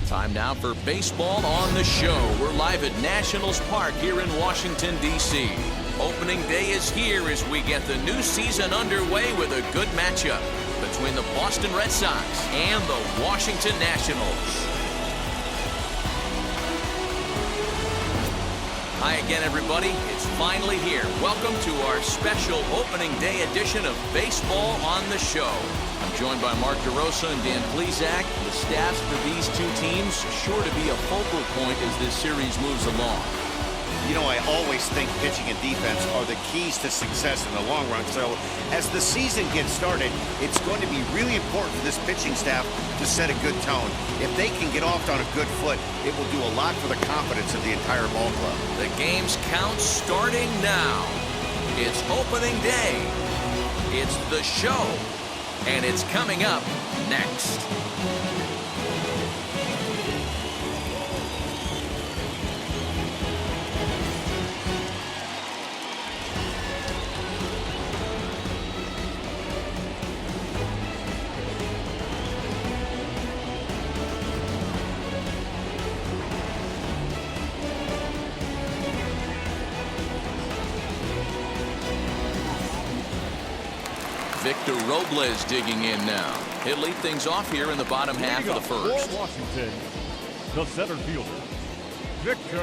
Time now for Baseball on the Show. We're live at Nationals Park here in Washington, D.C. Opening day is here as we get the new season underway with a good matchup between the Boston Red Sox and the Washington Nationals. Hi again, everybody. It's finally here. Welcome to our special opening day edition of Baseball on the Show. I'm joined by Mark DeRosa and Dan Plesac. The staffs for these two teams are sure to be a focal point as this series moves along. You know, I always think pitching and defense are the keys to success in the long run. So as the season gets started, it's going to be really important for this pitching staff to set a good tone. If they can get off on a good foot, it will do a lot for the confidence of the entire ball club. The game's count starting now. It's opening day. It's the show. And it's coming up next. Victor Robles digging in now. He'll lead things off here in the bottom half of the first. For Washington, the center fielder, Victor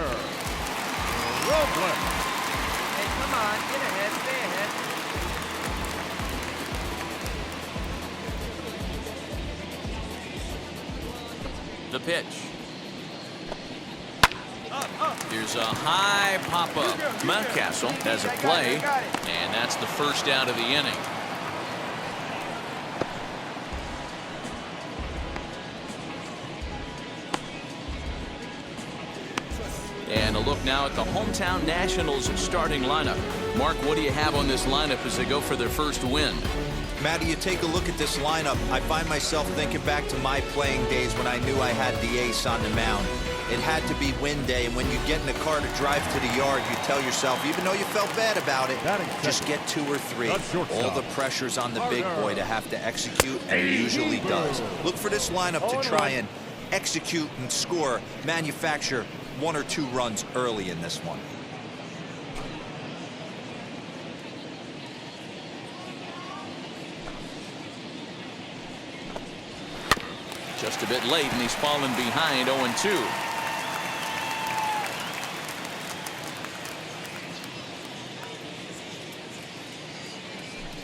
Robles. Hey, come on, get ahead, stay ahead. The pitch. Here's a high pop-up. Mountcastle has a play, and that's the first out of the inning. And a look now at the hometown Nationals starting lineup. Mark, what do you have on this lineup as they go for their first win? Matty, you take a look at this lineup. I find myself thinking back to my playing days when I knew I had the ace on the mound. It had to be win day, and when you get in the car to drive to the yard, you tell yourself, even though you felt bad about it, just get 2 or 3. All the pressure's on the big boy to have to execute, and he usually does. Look for this lineup to try and execute and score, manufacture 1 or 2 runs early in this one. Just a bit late, and he's fallen behind 0-2.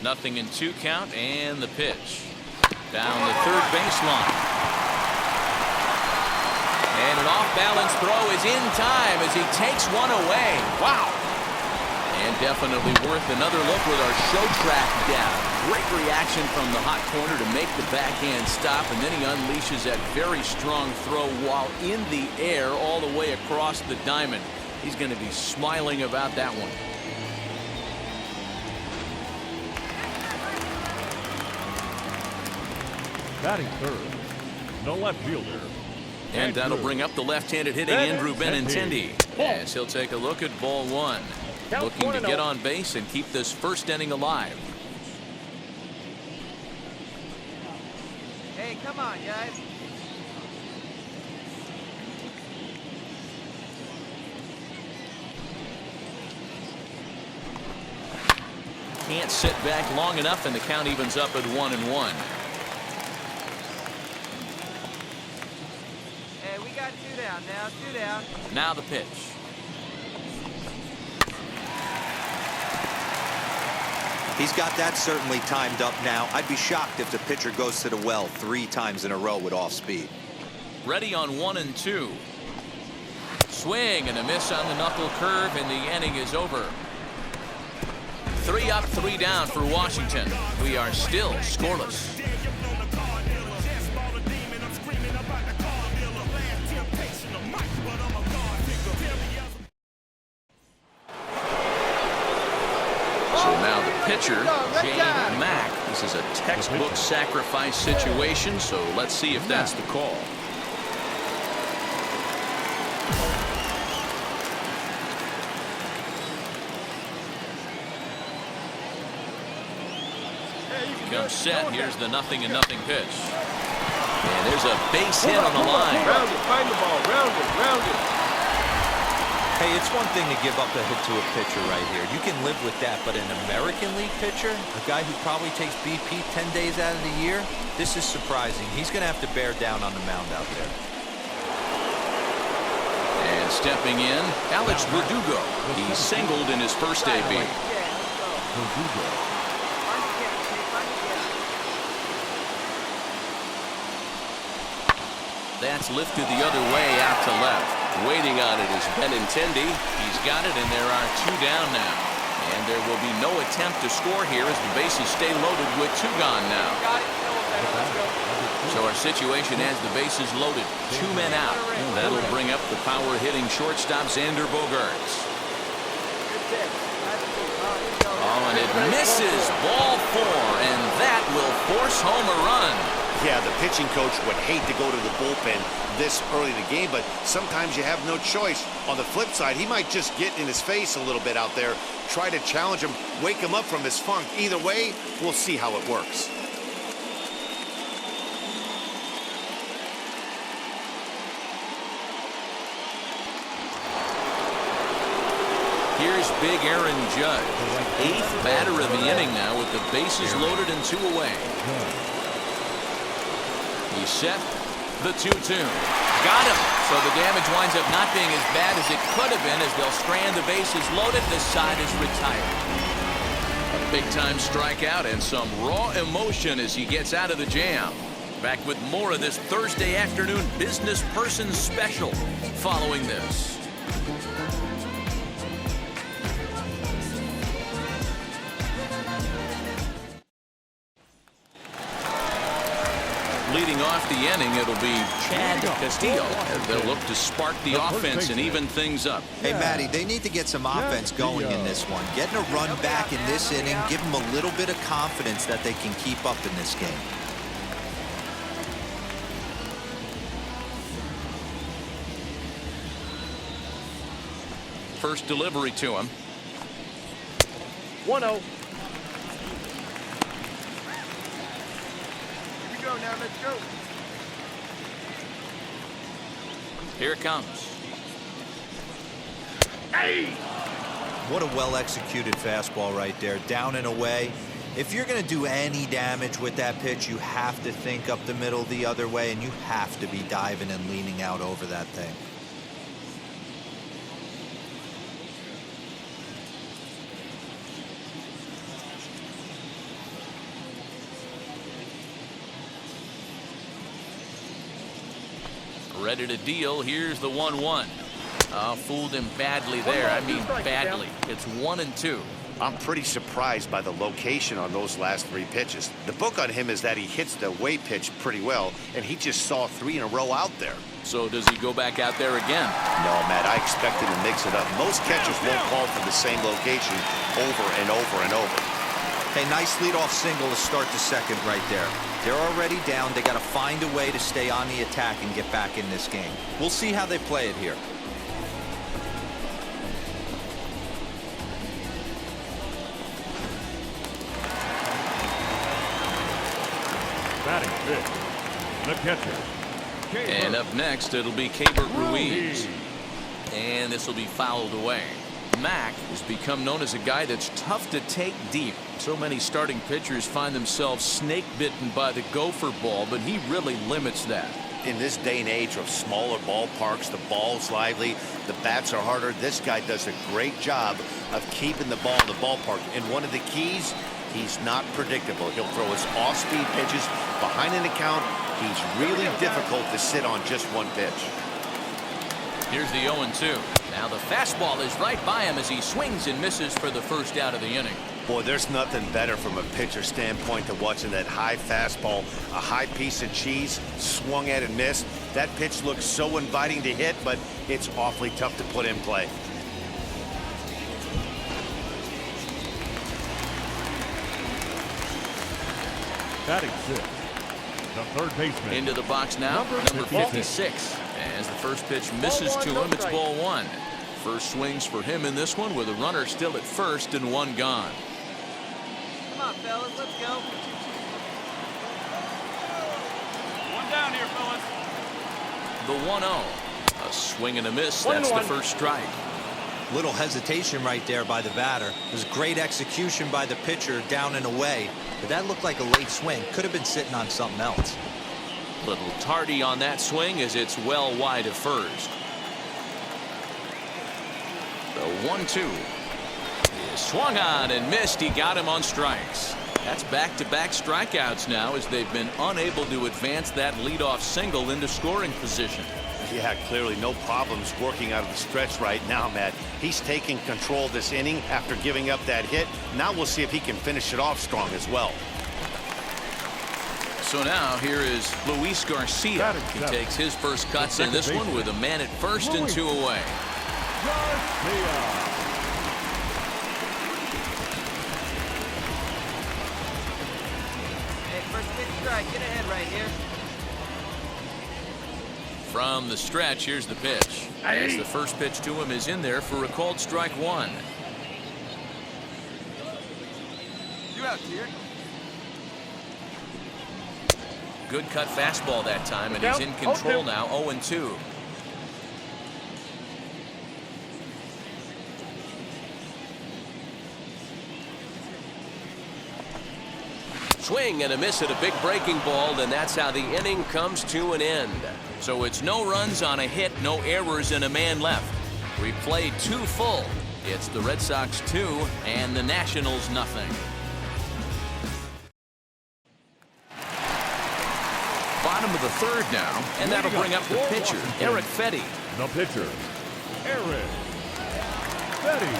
Nothing in 2 count, and the pitch. Down the third baseline. And an off-balance throw is in time as he takes one away. Wow. And definitely worth another look with our show track depth. Great reaction from the hot corner to make the backhand stop, and then he unleashes that very strong throw while in the air all the way across the diamond. He's going to be smiling about that one. Batting third, the left fielder. And that'll bring up the left-handed hitting Andrew Benintendi as he'll take a look at ball 1. Looking to get on base and keep this first inning alive. Hey, come on, guys. Can't sit back long enough, and the count evens up at 1-1. Now 2 down. Now the pitch. He's got that certainly timed up now. I'd be shocked if the pitcher goes to the well 3 times in a row with off speed. Ready on 1-2. Swing and a miss on the knuckle curve, and the inning is over. 3 up, 3 down for Washington. We are still scoreless. Pitcher, Jane Mack. This is a textbook sacrifice situation, so let's see if that's the call. Comes set. Here's the 0-0 pitch. And there's a base hit on the line. Hey, it's one thing to give up a hit to a pitcher right here. You can live with that, but an American League pitcher, a guy who probably takes BP 10 days out of the year, this is surprising. He's going to have to bear down on the mound out there. And stepping in, Alex Verdugo. He singled in his first AB. Yeah, let's go. Verdugo. Find the catch, Jake, find the catch. That's lifted the other way out to left. Waiting on it is Benintendi. He's got it, and there are 2 down now. And there will be no attempt to score here as the bases stay loaded with 2 gone now. Got it. Let's go. So our situation has the bases loaded, 2 men out. And that'll bring up the power-hitting shortstop Xander Bogaerts. Good pitch. Oh, and it misses. Ball 4, and that will force home a run. Yeah, the pitching coach would hate to go to the bullpen this early in the game, but sometimes you have no choice. On the flip side, he might just get in his face a little bit out there, try to challenge him, wake him up from his funk. Either way, we'll see how it works. Here's big Aaron Judge, 8th batter of the inning now with the bases loaded and 2 away. He's set, the 2-2. Got him. So the damage winds up not being as bad as it could have been as they'll strand the bases loaded. This side is retired. A big-time strikeout and some raw emotion as he gets out of the jam. Back with more of this Thursday afternoon business person special following this. Leading off the inning, it'll be Chad Castillo as they'll look to spark the offense and even things up. Hey, Matty, they need to get some offense going in this one. Getting a run back in this inning, give them a little bit of confidence that they can keep up in this game. First delivery to him. 1-0. Go now, let's go. Here it comes. Hey! What a well-executed fastball right there, down and away. If you're going to do any damage with that pitch, you have to think up the middle the other way, and you have to be diving and leaning out over that thing. Ready to deal. Here's the 1-1. Fooled him badly there. I mean badly. It's 1-2. I'm pretty surprised by the location on those last 3 pitches. The book on him is that he hits the away pitch pretty well, and he just saw 3 in a row out there. So does he go back out there again? No, Matt, I expect him to mix it up. Most catchers won't call for the same location over and over and over. Hey, nice leadoff single to start the second right there. They're already down. They got to find a way to stay on the attack and get back in this game. We'll see how they play it here. Batting fifth, the catcher. And up next, it'll be Keibert Ruiz. And this will be fouled away. Mack has become known as a guy that's tough to take deep. So many starting pitchers find themselves snake bitten by the gopher ball, but he really limits that. In this day and age of smaller ballparks, the ball's lively, the bats are harder. This guy does a great job of keeping the ball in the ballpark. And one of the keys, he's not predictable. He'll throw his off-speed pitches behind an account. He's really difficult to sit on just one pitch. Here's the 0-2. Now the fastball is right by him as he swings and misses for the first out of the inning. Boy, there's nothing better from a pitcher standpoint than watching that high fastball, a high piece of cheese, swung at and missed. That pitch looks so inviting to hit, but it's awfully tough to put in play. Batting sixth, the third baseman. Into the box now, number 56. As the first pitch misses to him, it's ball 1. First swings for him in this one with a runner still at first and 1 gone. Come on, fellas, let's go. One down here, fellas. The 1-0. A swing and a miss. That's the first strike. Little hesitation right there by the batter. It was great execution by the pitcher down and away, but that looked like a late swing. Could have been sitting on something else. Little tardy on that swing as it's well wide of first. The 1-2 is swung on and missed. He got him on strikes. That's back-to-back strikeouts now as they've been unable to advance that leadoff single into scoring position. Yeah, clearly no problems working out of the stretch right now, Matt. He's taking control this inning after giving up that hit. Now we'll see if he can finish it off strong as well. So now here is Luis Garcia. He takes his first cuts in this one with a man at first and 2 away. Hey, first pitch strike. Get ahead right here. From the stretch, here's the pitch. As the first pitch to him is in there for a called strike 1. You out here. Good cut fastball that time, and he's in control now, 0-2. Swing and a miss at a big breaking ball, and that's how the inning comes to an end. So it's no runs on a hit, no errors, and a man left. We played 2 full. It's the Red Sox 2 and the Nationals nothing. Bottom of the 3rd now, and that'll bring up the pitcher, Eric Fetty. The pitcher, Eric Fetty.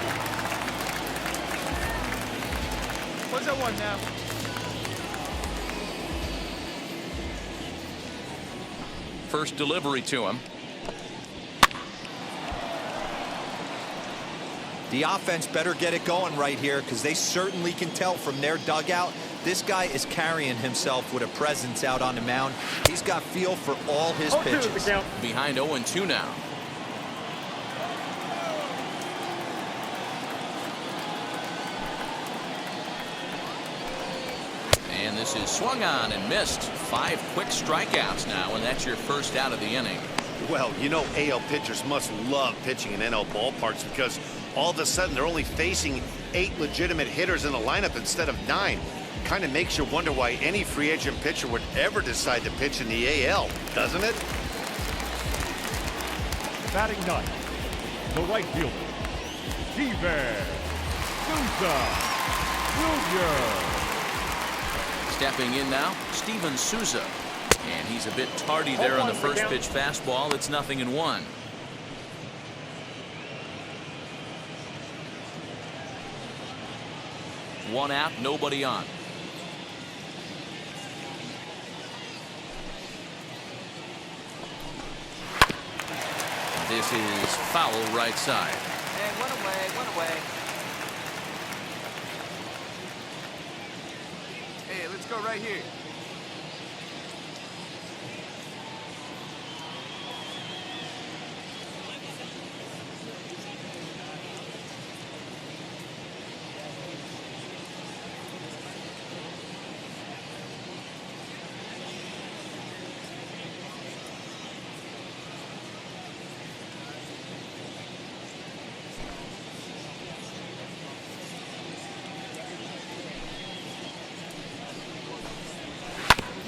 What's that one now? First delivery to him. The offense better get it going right here because they certainly can tell from their dugout this guy is carrying himself with a presence out on the mound. He's got feel for all his pitches. Behind 0-2 now. And this is swung on and missed. 5 quick strikeouts now, and that's your first out of the inning. Well, you know AL pitchers must love pitching in NL ballparks because all of a sudden they're only facing 8 legitimate hitters in the lineup instead of 9. Kind of makes you wonder why any free agent pitcher would ever decide to pitch in the AL, doesn't it? Batting 9th, the right fielder, Steven Souza Jr. Stepping in now, Steven Souza. And he's a bit tardy there on the first pitch fastball. It's 0-1. One out, nobody on. This is foul right side. Hey, one away, one away. Hey, let's go right here.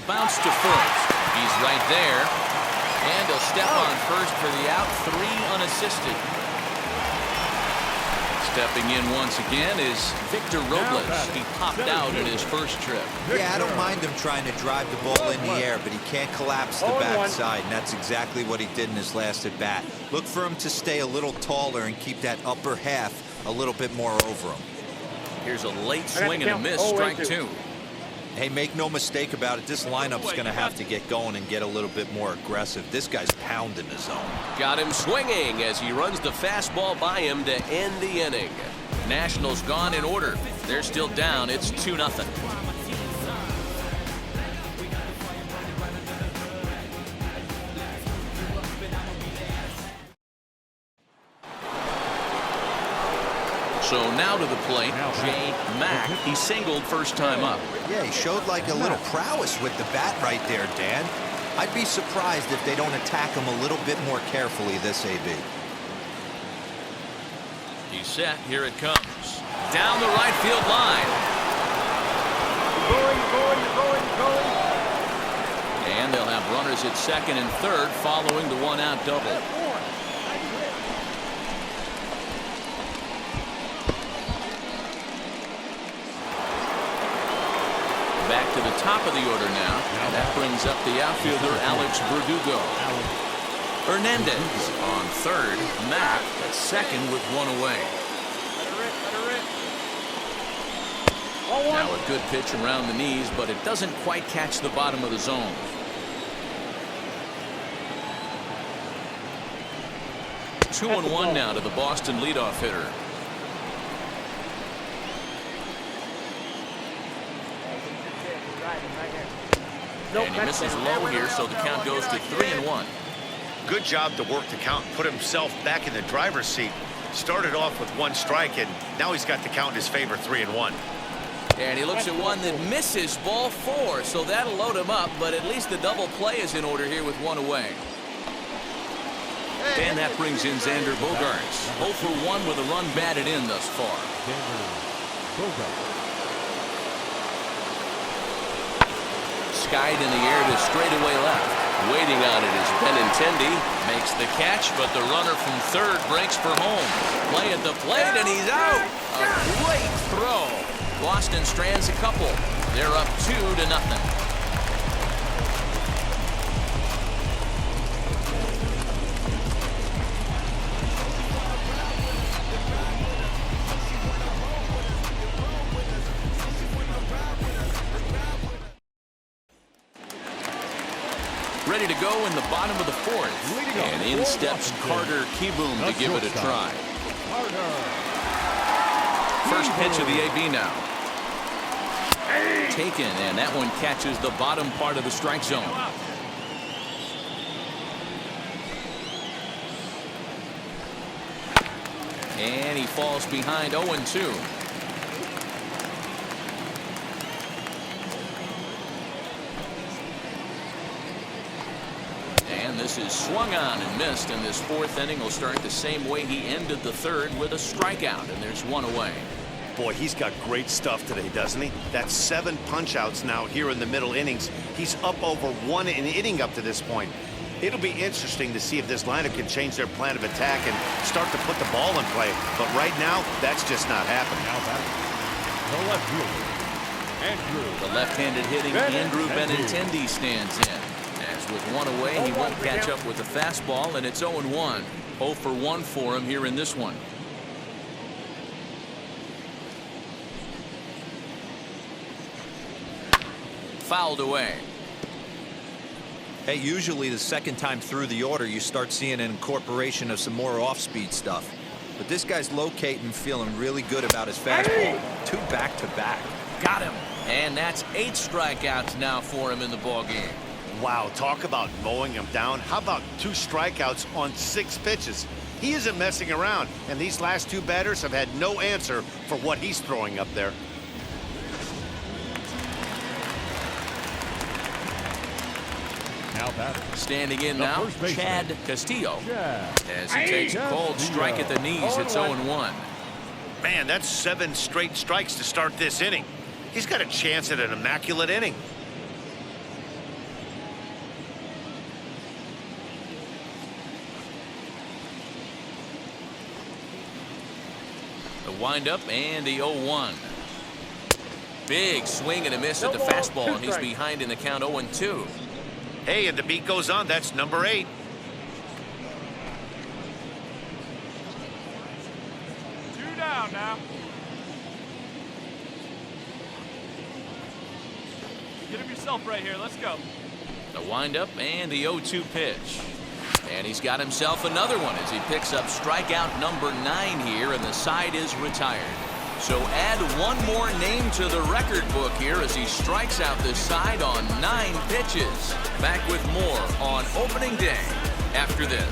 Bounce to first. He's right there. And he'll step on first for the out. 3 unassisted. Stepping in once again is Victor Robles. He popped out in his first trip. Yeah, I don't mind him trying to drive the ball in the air, but he can't collapse the backside, and that's exactly what he did in his last at bat. Look for him to stay a little taller and keep that upper half a little bit more over him. Here's a late swing and a miss. Strike 2. Hey, make no mistake about it, this lineup's going to have to get going and get a little bit more aggressive. This guy's pounding his zone. Got him swinging as he runs the fastball by him to end the inning. Nationals gone in order. They're still down. It's 2-0. So now to the plate, Jay Mack. He singled first time up. Yeah, he showed like a little prowess with the bat right there, Dan. I'd be surprised if they don't attack him a little bit more carefully this AB. He's set. Here it comes. Down the right field line. And they'll have runners at second and third following the one-out double. Back to the top of the order now. And that brings up the outfielder, Alex Verdugo. Hernandez on third. Matt at second with one away. Now a good pitch around the knees, but it doesn't quite catch the bottom of the zone. Two and one now to the Boston leadoff hitter. And he misses low here, so the count goes to 3-1. Good job to work the count, put himself back in the driver's seat. Started off with one strike, and now he's got the count in his favor, 3-1. And he looks at one that misses, ball 4, so that'll load him up, but at least the double play is in order here with one away. And that brings in Xander Bogaerts. 0 for 1 with a run batted in thus far. Skied in the air to straightaway left. Waiting on it is Benintendi. Makes the catch, but the runner from third breaks for home. Play at the plate, and he's out. A great throw. Boston strands a couple. They're up 2-0. Ready to go in the bottom of the fourth. And in steps Carter Kieboom to give it a try. First pitch of the AB now. Taken, and that one catches the bottom part of the strike zone. And he falls behind 0-2. And this is swung on and missed, and this fourth inning will start the same way he ended the third, with a strikeout, and there's one away. Boy, he's got great stuff today, doesn't he? That's 7 punch-outs now here in the middle innings. He's up over 1 an inning up to this point. It'll be interesting to see if this lineup can change their plan of attack and start to put the ball in play. But right now, that's just not happening. The left fielder, Andrew. The left-handed hitting Andrew Benintendi stands in. As with one away, he won't catch up with the fastball, and it's 0-1. 0 for 1 for him here in this one. Fouled away. Hey, usually the second time through the order, you start seeing an incorporation of some more off-speed stuff. But this guy's locating, feeling really good about his fastball. 2 back-to-back. Got him. And that's 8 strikeouts now for him in the ballgame. Wow, talk about mowing him down. How about 2 strikeouts on 6 pitches? He isn't messing around, and these last 2 batters have had no answer for what he's throwing up there. Standing in now, Chad Castillo. As he takes a cold strike at the knees, it's 0-1. Man, that's 7 straight strikes to start this inning. He's got a chance at an immaculate inning. The windup and the 0-1. Big swing and a miss at the fastball, and he's behind in the count 0-2. Hey, and the beat goes on. That's number 8. Two down now. Get him yourself right here. Let's go. The windup and the 0-2 pitch. And he's got himself another one as he picks up strikeout number 9 here, and the side is retired. So add one more name to the record book here as he strikes out this side on 9 pitches. Back with more on opening day after this.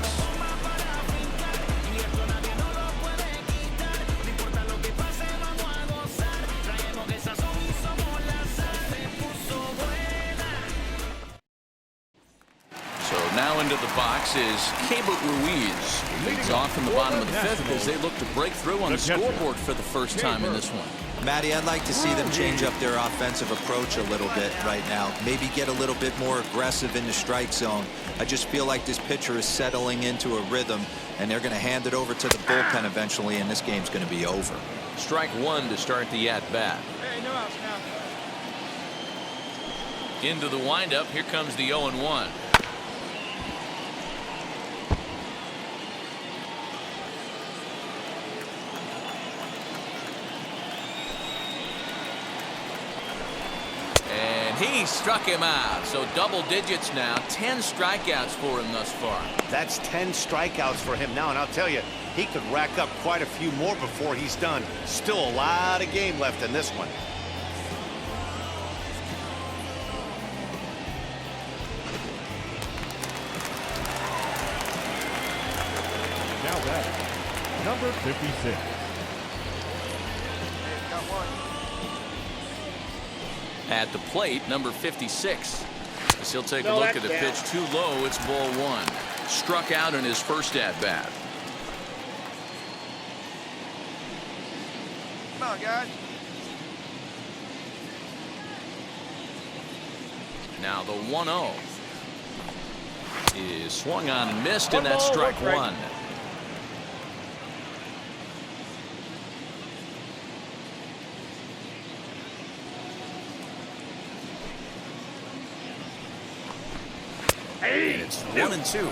So now into the box, This is Cabot Ruiz. Leads off in the bottom of the fifth as they look to break through on the scoreboard for the first time in this one. Matty, I'd like to see them change up their offensive approach a little bit right now. Maybe get a little bit more aggressive in the strike zone. I just feel like this pitcher is settling into a rhythm, and they're going to hand it over to the bullpen eventually, and this game's going to be over. Strike one to start the at-bat. Hey, no outs now. Into the windup. Here comes the 0-1. He struck him out. So double digits now. 10 strikeouts for him thus far. That's 10 strikeouts for him now, and I'll tell you, he could rack up quite a few more before he's done. Still a lot of game left in this one. Now batting, number 56. Got one. At the plate, number 56. As he'll take a look at the pitch too low. It's ball one. Struck out in his first at-bat. Come on, guys. Now the 1-0 is swung on and missed, and that's strike one. And it's 1-2.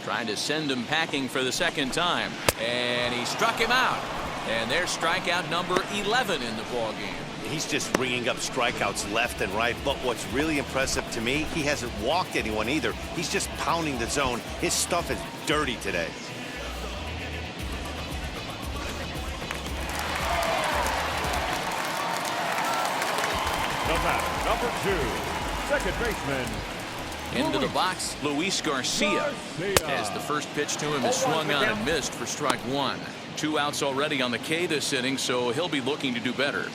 Trying to send him packing for the second time, and he struck him out. And there's strikeout number 11 in the ball game. He's just ringing up strikeouts left and right, but what's really impressive to me, he hasn't walked anyone either. He's just pounding the zone. His stuff is dirty today. The batter, number 2, second baseman. Into the box, Luis Garcia, as the first pitch to him is swung on and missed for strike one. 2 outs already on the K this inning, so he'll be looking to do better.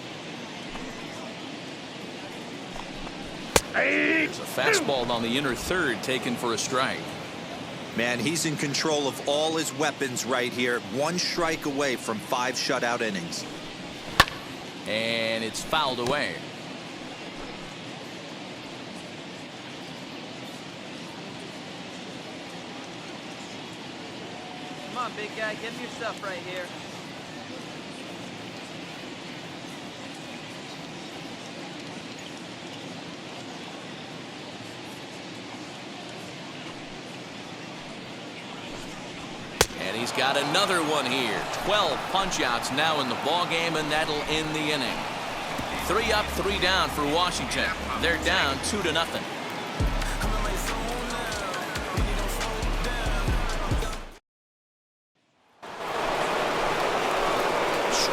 There's a fastball on the inner third taken for a strike. Man, he's in control of all his weapons right here. 1 strike away from 5 shutout innings. And it's fouled away. Come on, big guy, give me your stuff right here. And he's got another one here. 12 punch-outs now in the ball game, and that'll end the inning. 3 up, 3 down for Washington. They're down 2-0.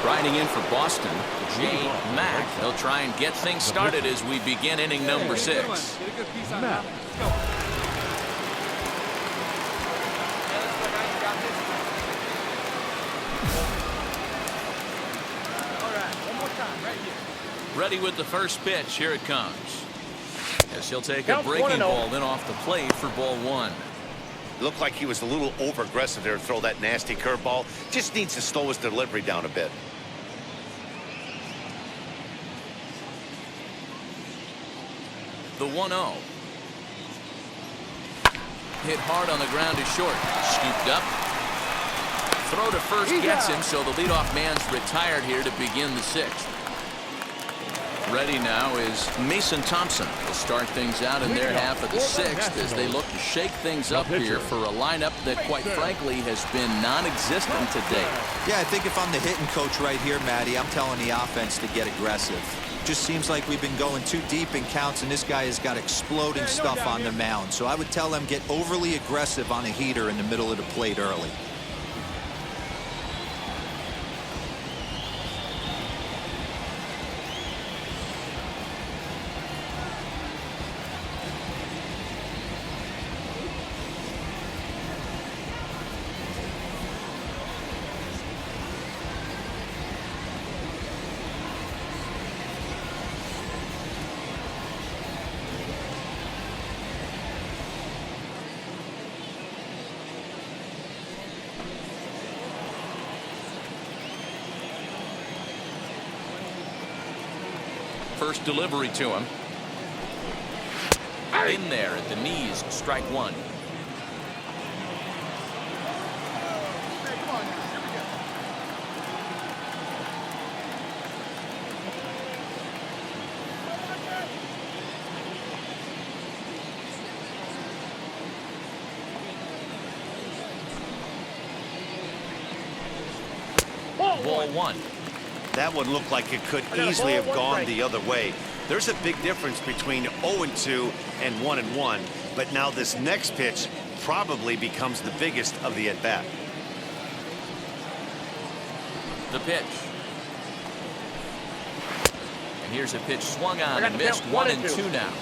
Riding in for Boston, Jay Mack. They'll try and get things started as we begin inning number 6. Get a good piece out now. Let's go. All right, one more time, right here. Ready with the first pitch. Here it comes. As he'll take a breaking ball then off the plate for ball one. Looked like he was a little over-aggressive there to throw that nasty curveball. Just needs to slow his delivery down a bit. The 1-0. Hit hard on the ground to short. Scooped up. Throw to first gets him, so the leadoff man's retired here to begin the 6th. Ready now is Mason Thompson to start things out in their half of the 6th as they look to shake things up here for a lineup that, quite frankly, has been non-existent today. Yeah, I think if I'm the hitting coach right here, Matty, I'm telling the offense to get aggressive. Just seems like we've been going too deep in counts, and this guy has got exploding stuff on the mound. So I would tell him get overly aggressive on a heater in the middle of the plate early. First delivery to him. In there at the knees, strike one. Hey, come on now. Here we go. Ball one. That one looked like it could easily have gone the other way. There's a big difference between 0-2 and 1-1, but now this next pitch probably becomes the biggest of the at-bat. The pitch. And here's a pitch swung on and missed. 1-2 now.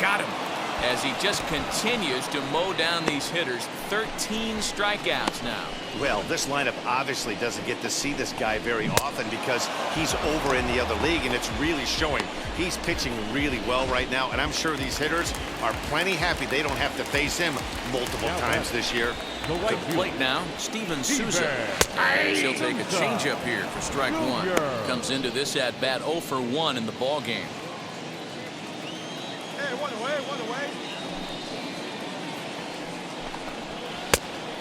Got him. As he just continues to mow down these hitters. 13 strikeouts now. Well, this lineup obviously doesn't get to see this guy very often because he's over in the other league, and it's really showing. He's pitching really well right now, and I'm sure these hitters are plenty happy they don't have to face him multiple times this year. To the plate now, Steven Souza. As he'll take a changeup here for strike one. Comes into this at bat 0 for 1 in the ball game. Hey, one away, one away.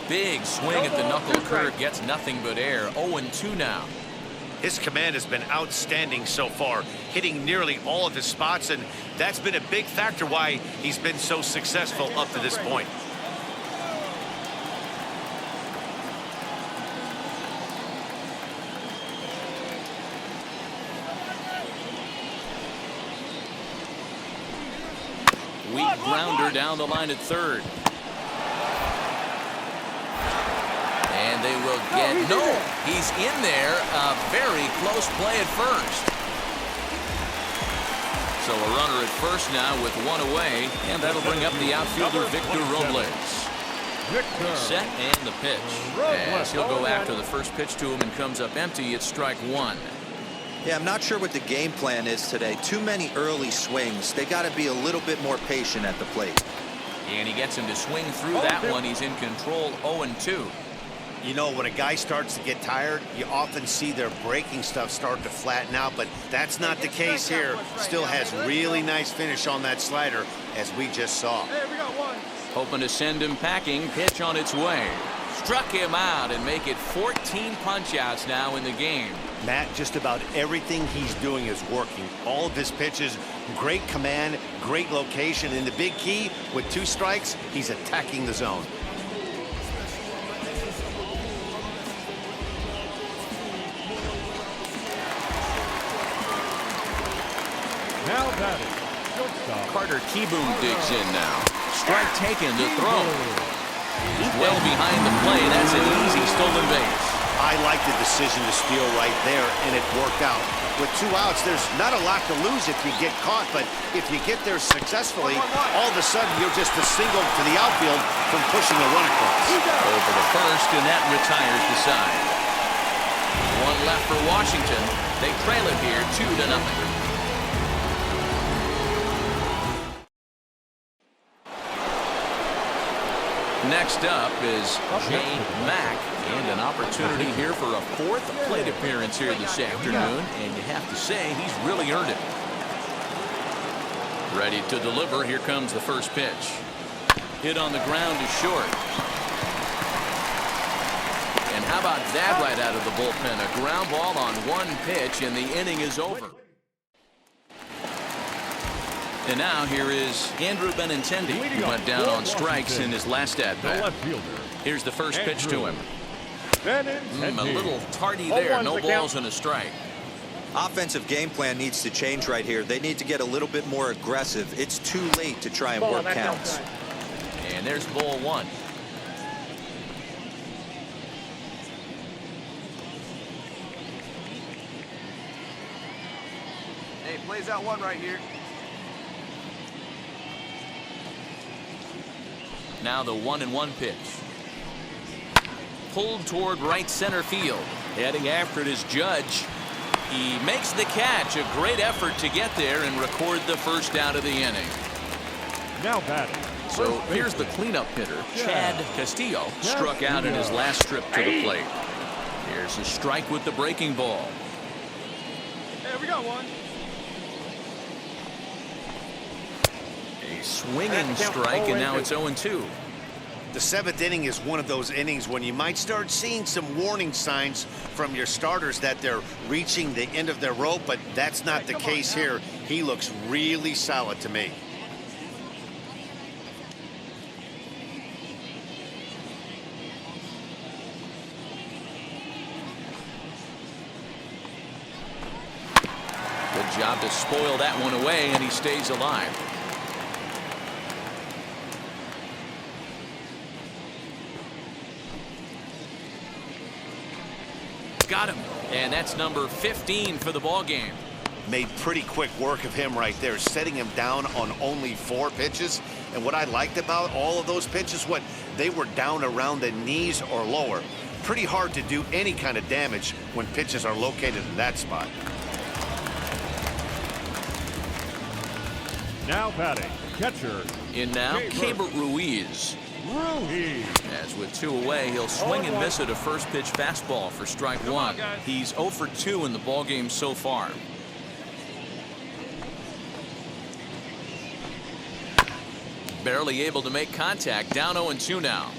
Big swing at the knuckle curve, gets nothing but air. 0-2 now. His command has been outstanding so far, hitting nearly all of his spots, and that's been a big factor why he's been so successful up to this point. Weak grounder down the line at third. And they will get he's in there. A very close play at first. So a runner at first now with 1 away, and that'll bring up the outfielder Victor Robles. Set and the pitch. As he'll go after the first pitch to him and comes up empty. It's strike one. Yeah, I'm not sure what the game plan is today. Too many early swings. They got to be a little bit more patient at the plate. And he gets him to swing through that one. He's in control. 0-2. You know, when a guy starts to get tired, you often see their breaking stuff start to flatten out, but that's not the case here. Still has really nice finish on that slider, as we just saw. Hey, we got one. Hoping to send him packing. Pitch on its way. Struck him out and make it 14 punch-outs now in the game. Matt, just about everything he's doing is working. All of his pitches, great command, great location, and the big key, with 2 strikes, he's attacking the zone. Now batting, shortstop. Carter Kieboom digs in now. Strike taken to throw. He's well behind the play. That's an easy stolen base. I like the decision to steal right there, and it worked out. With 2 outs, there's not a lot to lose if you get caught, but if you get there successfully, all of a sudden you're just a single to the outfield from pushing a run across. Over to first, and that retires the side. 1 left for Washington. They trail it here 2-0. Next up is Jay Mack, and an opportunity here for a 4th plate appearance here this afternoon, and you have to say he's really earned it. Ready to deliver. Here comes the first pitch. Hit on the ground to short. And how about that right out of the bullpen? A ground ball on 1 pitch, and the inning is over. And now here is Andrew Benintendi, who went down on strikes in his last at-bat. The left fielder, Here's the first pitch to him. A little tardy there. No balls and a strike. Offensive game plan needs to change right here. They need to get a little bit more aggressive. It's too late to try and work counts. And there's ball one. Hey, plays out one right here. Now the 1-1 pitch. Pulled toward right center field. Heading after it is Judge. He makes the catch. A great effort to get there and record the first out of the inning. Now batting. So here's the cleanup hitter. Chad Castillo struck out in his last trip to the plate. Here's a strike with the breaking ball. Hey, we got one. A swinging strike, and now it's 0-2. The 7th inning is one of those innings when you might start seeing some warning signs from your starters that they're reaching the end of their rope, but that's not the case here. He looks really solid to me. Good job to spoil that one away, and he stays alive. Got him, and that's number 15 for the ball game. Made pretty quick work of him right there, setting him down on only 4 pitches. And what I liked about all of those pitches, they were down around the knees or lower. Pretty hard to do any kind of damage when pitches are located in that spot. Now batting. Catcher. In now, Keibert Ruiz. As with 2 away, he'll swing and miss at a first pitch fastball for strike 1. He's 0 for 2 in the ball game so far. Barely able to make contact. Down 0-2 now.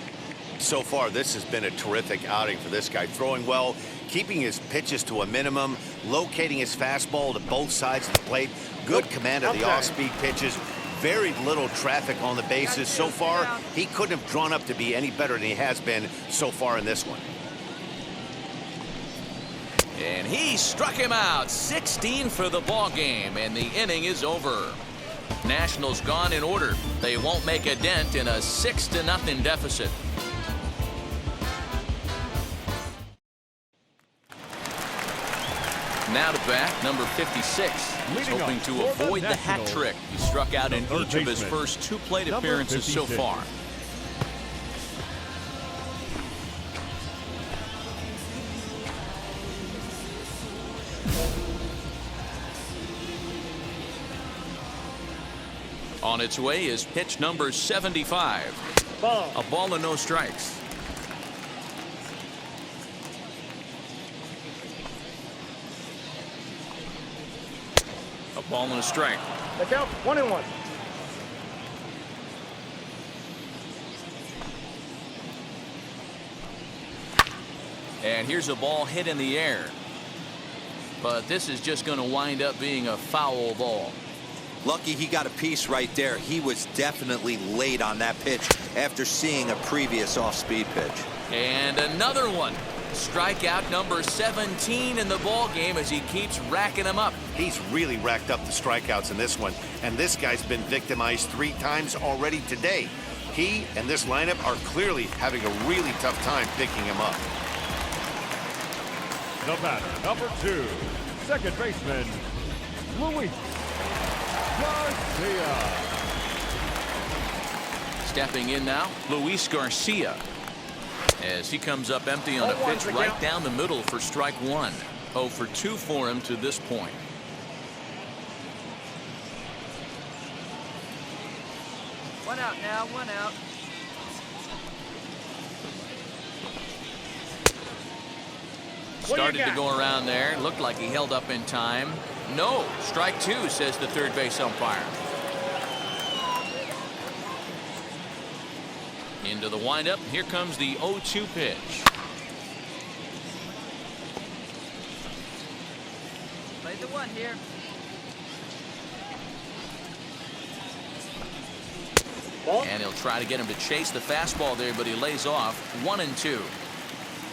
So far, this has been a terrific outing for this guy. Throwing well, keeping his pitches to a minimum, locating his fastball to both sides of the plate. Good command of the off-speed pitches. Very little traffic on the bases. So far, he couldn't have drawn up to be any better than he has been so far in this one. And he struck him out. 16 for the ball game, and the inning is over. Nationals gone in order. They won't make a dent in a 6-0 deficit. Now to bat, number 56. He's hoping to avoid the hat trick. He struck out in each of his first 2 plate appearances so far. On its way is pitch number 75. A ball and no strikes. A ball and a strike. The count 1-1. And here's a ball hit in the air. But this is just going to wind up being a foul ball. Lucky he got a piece right there. He was definitely late on that pitch after seeing a previous off-speed pitch. And another one. Strikeout number 17 in the ball game as he keeps racking them up. He's really racked up the strikeouts in this one, and this guy's been victimized 3 times already today. He and this lineup are clearly having a really tough time picking him up. The batter, number 2, second baseman, Luis Garcia. Stepping in now, Luis Garcia. As he comes up empty on a pitch right down the middle for strike 1. 0 for 2 for him to this point. One out now, 1 out. Started to go around there. Looked like he held up in time. No, strike 2, says the third base umpire. Into the windup. Here comes the 0-2 pitch. Play the 1 here. And he'll try to get him to chase the fastball there, but he lays off 1-2.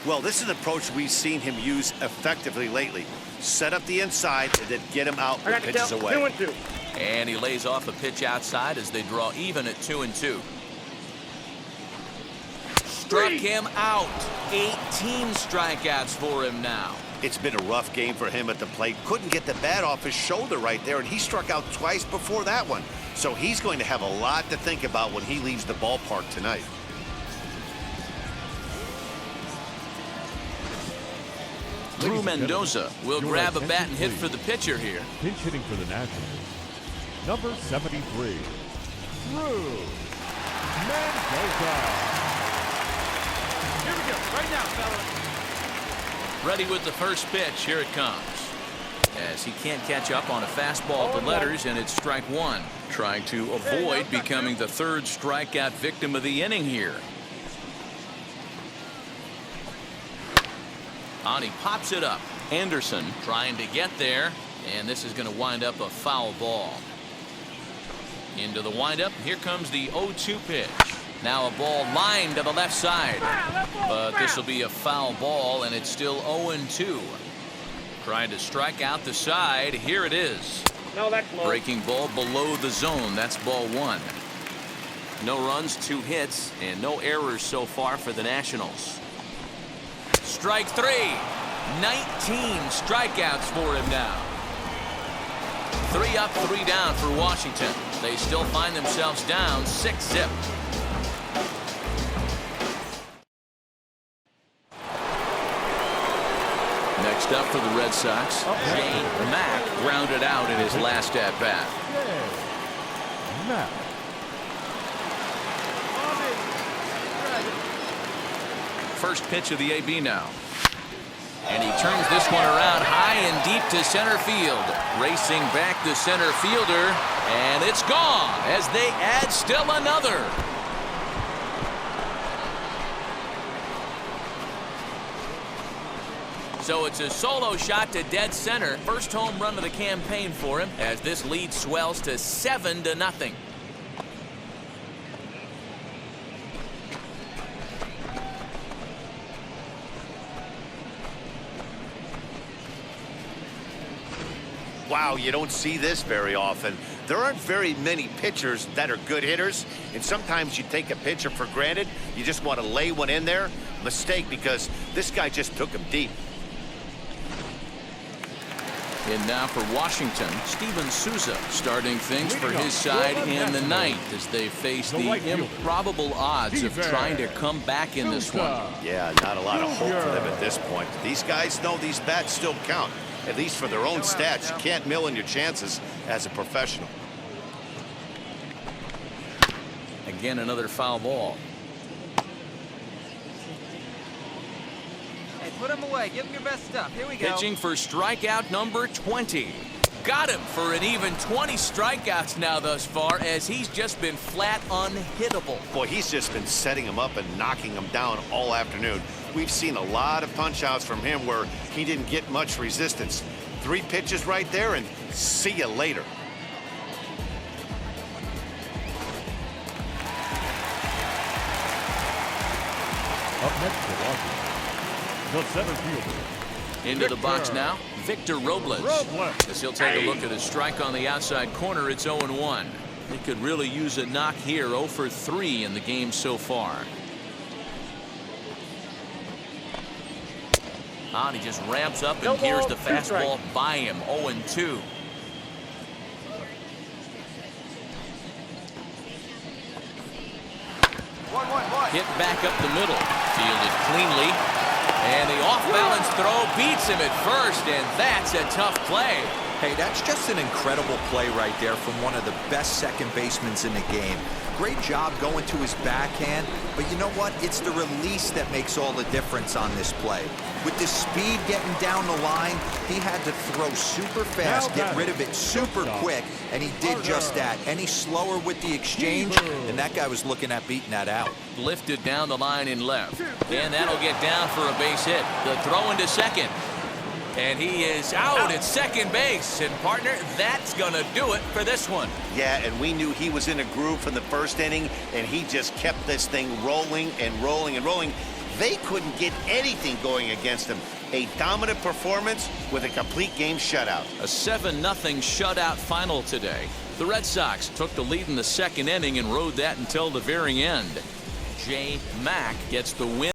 Well, this is an approach we've seen him use effectively lately. Set up the inside and then get him out with pitches away. 2-2. And he lays off a pitch outside as they draw even at 2-2. Struck him out. 18 strikeouts for him now. It's been a rough game for him at the plate. Couldn't get the bat off his shoulder right there, and he struck out twice before that one. So he's going to have a lot to think about when he leaves the ballpark tonight. Drew Mendoza will grab a bat and hit for the pitcher here. Pinch hitting for the Nationals, number 73, Drew Mendoza. Here we go. Right now, fella. Ready with the first pitch. Here it comes. As he can't catch up on a fastball to letters, and it's strike one. Trying to avoid becoming the third strikeout victim of the inning here. On he pops it up. Anderson trying to get there, and this is going to wind up a foul ball. Into the windup. Here comes the 0-2 pitch. Now a ball lined to the left side, but this will be a foul ball, and it's still 0-2. Trying to strike out the side. Here it is. No, that's low. Breaking ball below the zone. That's ball one. No runs, 2 hits, and no errors so far for the Nationals. Strike three. 19 strikeouts for him now. 3 up, 3 down for Washington. They still find themselves down 6-0. Next up for the Red Sox, Jay Mack grounded out in his last at-bat. Mack. First pitch of the AB now. And he turns this one around high and deep to center field. Racing back the center fielder, and it's gone as they add still another. So it's a solo shot to dead center. First home run of the campaign for him as this lead swells to 7-0. Wow, you don't see this very often. There aren't very many pitchers that are good hitters, and sometimes you take a pitcher for granted. You just want to lay one in there. Mistake, because this guy just took him deep. And now for Washington, Steven Souza starting things for his side in the ninth as they face the improbable odds of trying to come back in this one. Yeah, not a lot of hope for them at this point. These guys know these bats still count, at least for their own stats. You can't mill in your chances as a professional. Again, another foul ball. Put him away. Give him your best stuff. Here we go. Pitching for strikeout number 20. Got him for an even 20 strikeouts now thus far, as he's just been flat unhittable. Boy, he's just been setting him up and knocking him down all afternoon. We've seen a lot of punch-outs from him where he didn't get much resistance. 3 pitches right there, and see you later. Up next for Washington, the center fielder. Into the box now, Victor Robles. As he'll take a look at his strike on the outside corner, it's 0-1. He could really use a knock here. 0 for 3 in the game so far. And he just ramps up, and here's the fastball by him. 0-2. Hit back up the middle. Fielded cleanly. And the off-balance throw beats him at first, and that's a tough play. Hey, that's just an incredible play right there from one of the best second basemen in the game. Great job going to his backhand, but you know what? It's the release that makes all the difference on this play. With the speed getting down the line, he had to throw super fast, get rid of it super quick, and he did just that. Any slower with the exchange, and that guy was looking at beating that out. Lifted down the line in left, and that'll get down for a base hit. The throw into second. And he is out at second base. And, partner, that's going to do it for this one. Yeah, and we knew he was in a groove from the first inning, and he just kept this thing rolling and rolling and rolling. They couldn't get anything going against him. A dominant performance with a complete game shutout. A 7-0 shutout final today. The Red Sox took the lead in the second inning and rode that until the very end. J. Mack gets the win.